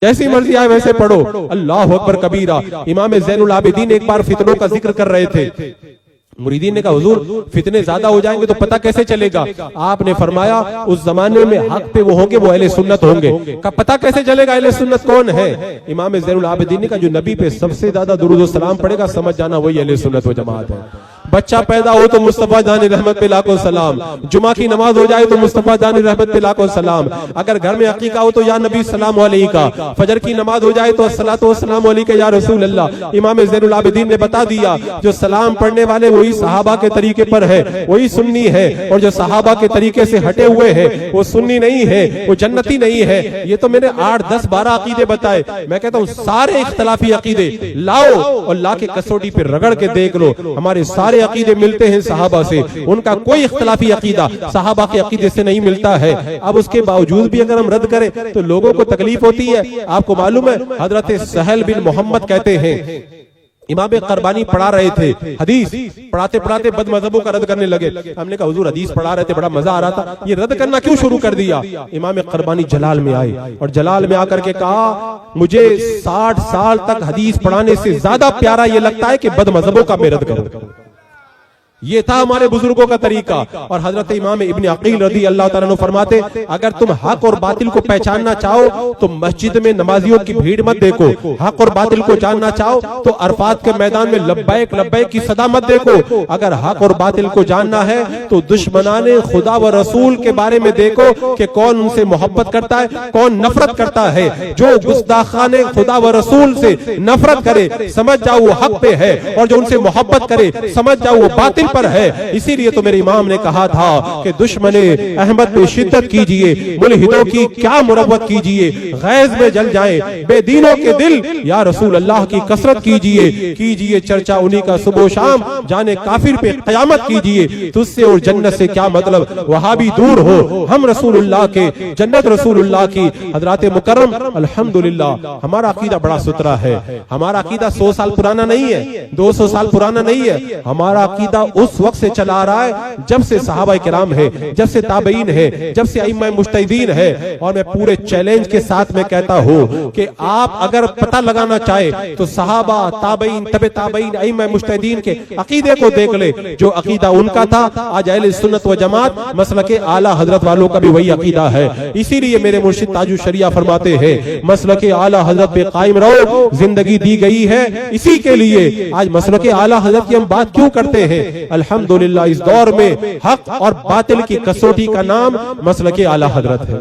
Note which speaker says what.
Speaker 1: جیسی مرضی آئے ویسے پڑھو، اللہ اکبر کبیرہ۔ امام زین العابدین ایک بار فتنوں کا ذکر کر رہے تھے، مریدین نے کہا حضور فتنے زیادہ ہو جائیں گے تو پتہ کیسے چلے گا؟ آپ نے فرمایا اس زمانے میں حق پہ وہ ہوں گے، وہ اہل سنت ہوں گے۔ کہا پتہ کیسے چلے گا اہل سنت کون ہے؟ امام زین العابدین نے کہا جو نبی پہ سب سے زیادہ درود و سلام پڑے گا سمجھ جانا وہی اہل سنت و جماعت ہے۔ بچہ پیدا ہو تو مصطفیٰ جان رحمت پہ لاکھوں سلام، جمعہ کی نماز ہو جائے تو مصطفیٰ جان رحمت پہ لاکھوں سلام، اگر گھر میں عقیقہ ہو تو یا نبی سلام علیکہ، فجر کی نماز ہو جائے تو الصلاۃ والسلام علیکہ یا رسول اللہ۔ امام زین العابدین نے بتا دیا جو سلام پڑھنے والے وہی صحابہ کے طریقے پر ہے، وہی سنی ہے، اور جو صحابہ کے طریقے سے ہٹے ہوئے ہیں وہ سنی نہیں ہے، وہ جنتی نہیں ہے۔ یہ تو میں نے 8 10 12 عقیدے بتائے، میں کہتا ہوں سارے اختلافی عقیدے لاؤ اور لا کے کسوٹی پہ رگڑ کے دیکھ لو، ہمارے سارے عقیدے ملتے ہیں صحابہ سے، ان کا کوئی اختلافی عقیدہ صحابہ کے عقیدے سے نہیں ملتا ہے۔ اب اس کے باوجود بھی اگر ہم رد کریں تو لوگوں کو تکلیف ہوتی ہے۔ آپ کو معلوم ہے حضرت سہل بن محمد کہتے ہیں امام قربانی پڑھا رہے تھے، حدیث پڑھاتے پڑھاتے بد مذہبوں کا رد کرنے لگے۔ ہم نے کہا حضور حدیث پڑھا رہے تھے بڑا مزہ آ رہا تھا، یہ رد کرنا کیوں شروع کر دیا؟ امام قربانی جلال میں آئے اور جلال میں آ کر کے کہا مجھے 60 سال تک حدیث پڑھانے سے زیادہ پیارا یہ لگتا ہے کہ بد مذہبوں کا میں رد کروں۔ یہ تھا ہمارے بزرگوں کا طریقہ۔ اور حضرت امام ابن عقیل رضی اللہ تعالیٰ عنہ فرماتے اگر تم حق اور باطل کو پہچاننا چاہو تو مسجد میں نمازیوں کی بھیڑ مت دیکھو، حق اور باطل کو جاننا چاہو تو عرفات کے میدان میں لبیک لبیک کی صدا مت دیکھو، اگر حق اور باطل کو جاننا ہے تو دشمنان خدا و رسول کے بارے میں دیکھو کہ کون ان سے محبت کرتا ہے کون نفرت کرتا ہے۔ جو گستاخان خدا و رسول سے نفرت کرے سمجھ جاؤ وہ حق پہ ہے، اور جو ان سے محبت کرے سمجھ جاؤ وہ باطل پر ہے۔ اسی لیے تو میرے امام نے کہا تھا کہ دشمن احمد پہ شدت کیجئے، ملحدوں کی کیا مروت کیجئے، غیظ میں جل جائیں بے دینوں کے دل، یا رسول اللہ کی کثرت کیجئے چرچا انہی کا صبح و شام، جانے کافر پہ قیامت کیجئے، تجھ سے اور جنت سے کیا مطلب وہابی دور ہو، ہم رسول اللہ کے جنت رسول اللہ کی۔ حضرات مکرم الحمدللہ ہمارا عقیدہ بڑا سترا ہے، ہمارا عقیدہ 100 سال پرانا نہیں ہے، 200 سال پرانا نہیں ہے، ہمارا عقیدہ اس وقت سے چلا آ رہا ہے جب سے صحابہ کرام ہے، جب سے تابعین ہے، جب سے ائمہ مجتہدین ہے۔ اور میں پورے چیلنج کے ساتھ میں کہتا ہوں کہ آپ اگر پتہ لگانا چاہے تو صحابہ تابعین تبع تابعین ائمہ مجتہدین کے عقیدے کو دیکھ لے، جو عقیدہ ان کا تھا آج اہل سنت و جماعت مسلک اعلی حضرت والوں کا بھی وہی عقیدہ ہے۔ اسی لیے میرے مرشد تاج الشریعہ فرماتے ہیں مسلک اعلی حضرت پہ قائم رہو، زندگی دی گئی ہے اسی کے لیے۔ آج مسلک اعلی حضرت کی ہم بات کیوں کرتے ہیں؟ الحمدللہ اس دور میں حق اور باطل کی کسوٹی کا نام مسلک اعلی حضرت ہے۔